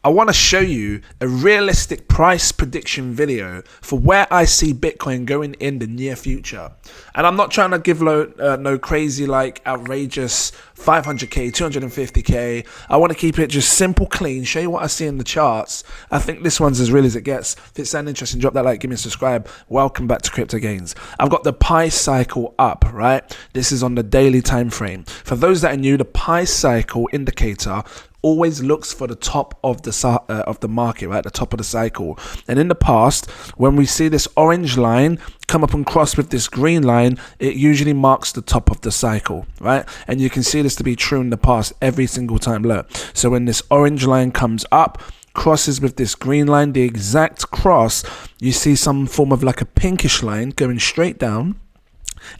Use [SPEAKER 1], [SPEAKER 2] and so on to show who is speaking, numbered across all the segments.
[SPEAKER 1] I want to show you a realistic price prediction video for where I see Bitcoin going in the near future. And I'm not trying to give no crazy, like outrageous 500k, 250k. I want to keep it just simple, clean, show you what I see in the charts. I think this one's as real as it gets. If it sounds interesting, drop that like, give me a subscribe. Welcome back to cryptogains. I've got the pi cycle up, right? This is on the daily time frame. For those that are new, the pi cycle indicator always looks for the top of the market, right, the top of the cycle. And in the past, when we see this orange line come up and cross with this green line, it usually marks the top of the cycle, right? And you can see this to be true in the past every single time. Look, so when this orange line comes up, crosses with this green line, the exact cross, you see some form of like a pinkish line going straight down,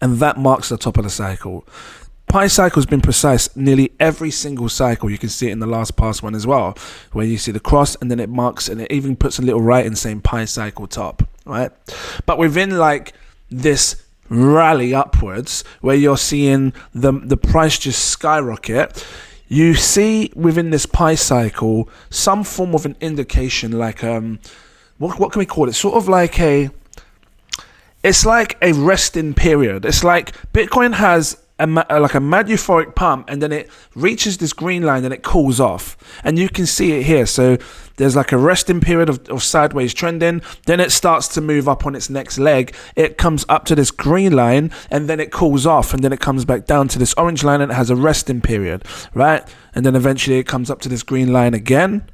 [SPEAKER 1] and that marks the top of the cycle. Pi cycle has been precise nearly every single cycle. You can see it in the past one as well, where you see the cross and then it marks, and it even puts a little writing saying pi cycle top, right? But within like this rally upwards, where you're seeing the price just skyrocket, you see within this pi cycle some form of an indication, like what can we call it? Sort of like it's like a resting period. It's like Bitcoin has like a mad euphoric pump, and then it reaches this green line and it cools off, and you can see it here. So there's like a resting period of sideways trending, then it starts to move up on its next leg, it comes up to this green line, and then it cools off, and then it comes back down to this orange line, and it has a resting period, right? And then eventually it comes up to this green line again,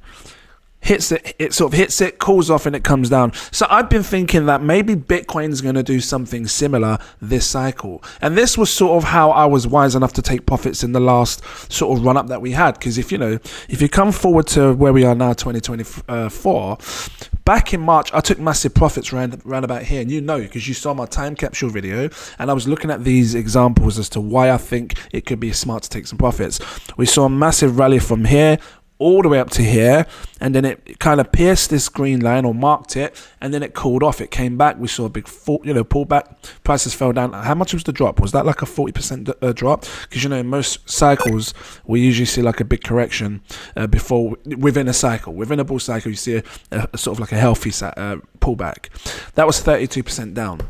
[SPEAKER 1] hits it, cools off, and it comes down. So I've been thinking that maybe Bitcoin's going to do something similar this cycle. And this was sort of how I was wise enough to take profits in the last sort of run up that we had. Because if you come forward to where we are now, 2024, back in March, I took massive profits round about here. And because you saw my time capsule video, and I was looking at these examples as to why I think it could be smart to take some profits. We saw a massive rally from here all the way up to here, and then it kind of pierced this green line or marked it, and then it cooled off. It came back. We saw a big pullback. Prices fell down. How much was the drop? Was that like a 40% drop? Because in most cycles we usually see like a big correction within a cycle. Within a bull cycle, you see a sort of like a healthy pullback. That was 32% down.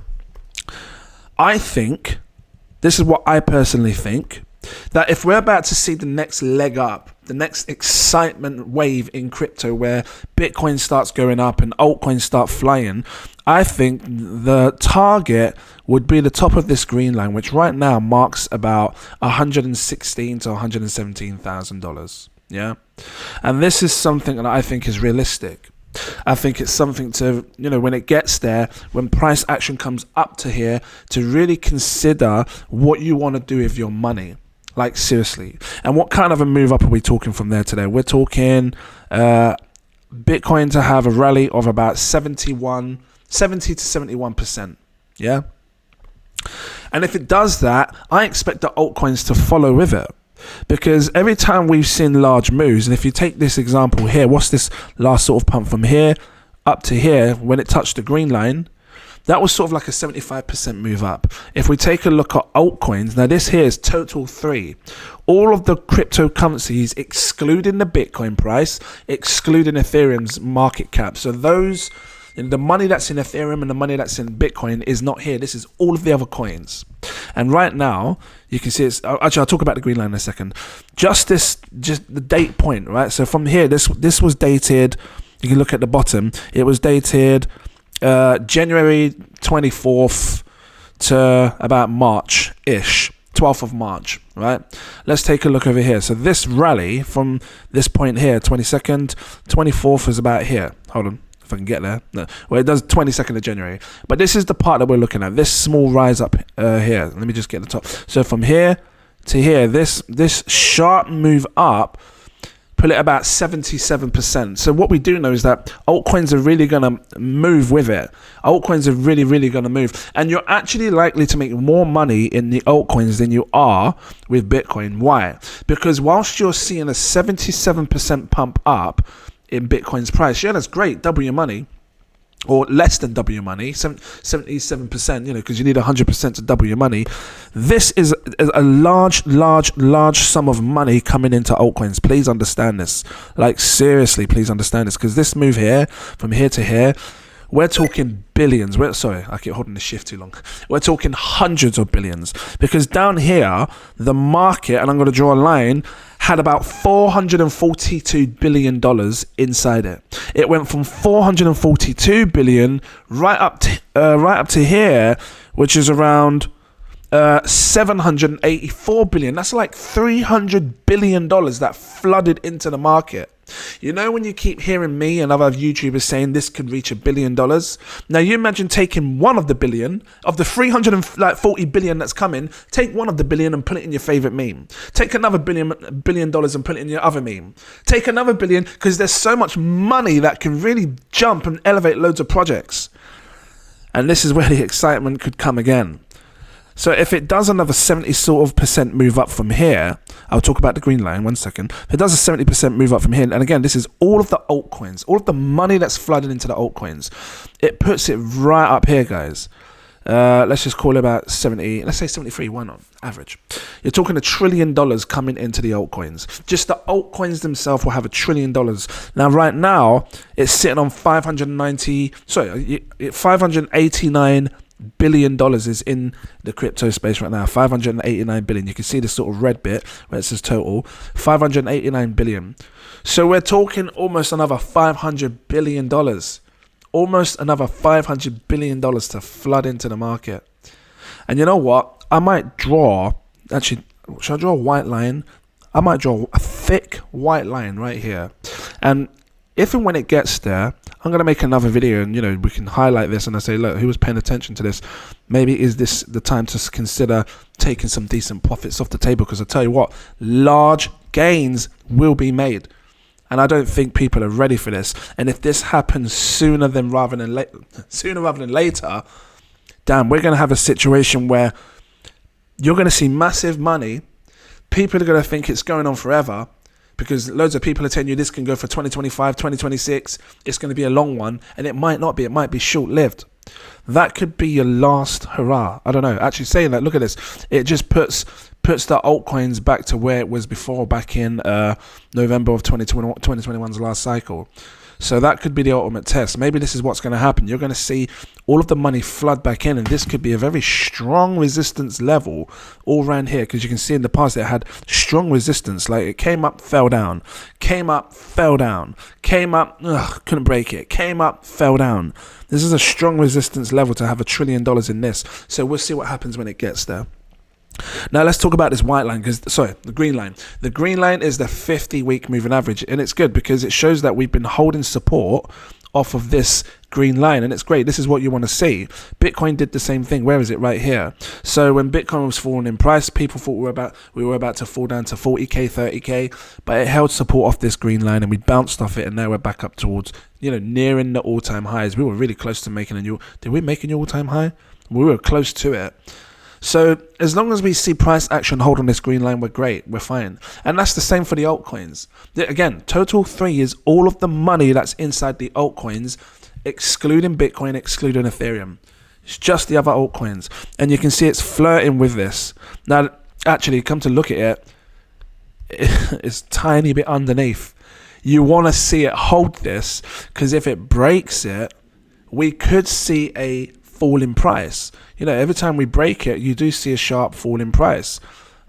[SPEAKER 1] I think, this is what I personally think, that if we're about to see the next leg up, the next excitement wave in crypto, where Bitcoin starts going up and altcoins start flying, I think the target would be the top of this green line, which right now marks about $116,000 to $117,000. Yeah, and this is something that I think is realistic. I think it's something to, when it gets there, when price action comes up to here, to really consider what you want to do with your money. Like, seriously. And what kind of a move up are we talking from there today? We're talking Bitcoin to have a rally of about 70 to 71%. Yeah. And if it does that, I expect the altcoins to follow with it. Because every time we've seen large moves, and if you take this example here, what's this last sort of pump from here up to here, when it touched the green line, that was sort of like a 75% move up. If we take a look at altcoins, now this here is total 3. All of the cryptocurrencies, excluding the Bitcoin price, excluding Ethereum's market cap. So those, the money that's in Ethereum and the money that's in Bitcoin is not here. This is all of the other coins. And right now, you can see it's, actually I'll talk about the green line in a second. Just the date point, right? So from here, this was dated, you can look at the bottom, it was dated January 24th to about March-ish, 12th of March, right? Let's take a look over here. So this rally from this point here, 22nd, 24th is about here. Hold on, if I can get there. No. Well, it does 22nd of January. But this is the part that we're looking at, this small rise up here. Let me just get the top. So from here to here, this sharp move up, put it about 77%. So what we do know is that altcoins are really going to move with it. Altcoins are really, really going to move. And you're actually likely to make more money in the altcoins than you are with Bitcoin. Why? Because whilst you're seeing a 77% pump up in Bitcoin's price, yeah, that's great, double your money. or less than double your money, 77%, because you need 100% to double your money. This is a large sum of money coming into altcoins. Please understand this. Like, seriously, please understand this, because this move here, from here to here, we're talking billions. Sorry, I keep holding the shift too long. We're talking hundreds of billions, because down here, the market, and I'm going to draw a line, had about $442 billion inside it. It went from 442 billion right up to here, which is around 784 billion. That's like $300 billion that flooded into the market. When you keep hearing me and other YouTubers saying this could reach $1 billion. Now you imagine taking one of the billion, of the 340 billion that's coming, take one of the billion and put it in your favorite meme. Take another $1 billion and put it in your other meme. Take another billion, because there's so much money that can really jump and elevate loads of projects. And this is where the excitement could come again. So if it does another 70% move up from here, I'll talk about the green line, 1 second. If it does a 70% move up from here, and again, this is all of the altcoins, all of the money that's flooded into the altcoins, it puts it right up here, guys. Let's just call it about 70, let's say 73, why not? Average. You're talking $1 trillion coming into the altcoins. Just the altcoins themselves will have $1 trillion. Now, right now, it's sitting on 589 billion dollars is in the crypto space right now. 589 billion. You can see the sort of red bit where it says total 589 billion. So we're talking almost another $500 billion, almost another $500 billion to flood into the market. And you know what, I might draw, actually, should I draw a white line? I might draw a thick white line right here, and if and when it gets there, I'm going to make another video, and we can highlight this, and I say, look, who was paying attention to this? Maybe is this the time to consider taking some decent profits off the table? Because I tell you what, large gains will be made, and I don't think people are ready for this. And if this happens sooner rather than later, damn, we're going to have a situation where you're going to see massive money. People are going to think it's going on forever, because loads of people are telling you this can go for 2025, 2026. It's going to be a long one, and it might not be. It might be short-lived. That could be your last hurrah. I don't know. Actually, saying that, look at this. It just puts the altcoins back to where it was before, back in November of 2021's last cycle. So that could be the ultimate test. Maybe this is what's going to happen. You're going to see all of the money flood back in, and this could be a very strong resistance level all around here, because you can see in the past it had strong resistance. Like, it came up, fell down, came up, fell down, came up, couldn't break it, came up, fell down. This is a strong resistance level to have $1 trillion in this. So we'll see what happens when it gets there. Now let's talk about this white line, the green line. The green line is the 50-week moving average, and it's good because it shows that we've been holding support off of this green line, and it's great. This is what you want to see. Bitcoin did the same thing. Where is it? Right here. So when Bitcoin was falling in price, people thought we were about to fall down to 40k, 30k, but it held support off this green line, and we bounced off it, and now we're back up towards, nearing the all-time highs. We were really close to making a new. Did we make a new all-time high? We were close to it. So as long as we see price action hold on this green line, we're great, we're fine. And that's the same for the altcoins. Again, total 3 is all of the money that's inside the altcoins, excluding Bitcoin, excluding Ethereum. It's just the other altcoins. And you can see it's flirting with this. Now, actually, come to look at it, it's tiny bit underneath. You want to see it hold this, because if it breaks it, we could see a fall in price. Every time we break it, you do see a sharp fall in price.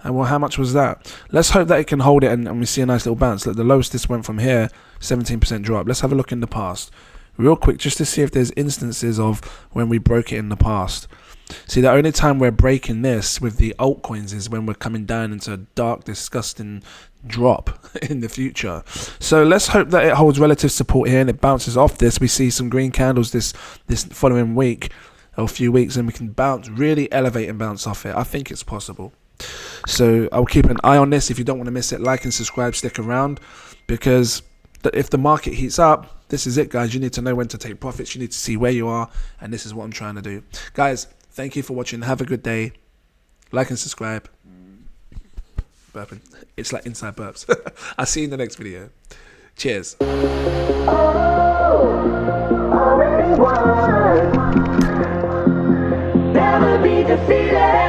[SPEAKER 1] And well, how much was that? Let's hope that it can hold it, and we see a nice little bounce. Look, the lowest this went from here, 17% drop. Let's have a look in the past real quick, just to see if there's instances of when we broke it in the past. See, the only time we're breaking this with the altcoins is when we're coming down into a dark, disgusting drop in the future. So let's hope that it holds relative support here and it bounces off this. We see some green candles this following week or a few weeks, and we can really elevate and bounce off it. I think it's possible. So I'll keep an eye on this. If you don't want to miss it, like and subscribe, stick around, because if the market heats up, this is it, guys. You need to know when to take profits. You need to see where you are, and this is what I'm trying to do. Guys, thank you for watching. Have a good day. Like and subscribe. Burping. It's like inside burps. I'll see you in the next video. Cheers.
[SPEAKER 2] always won. Never be defeated.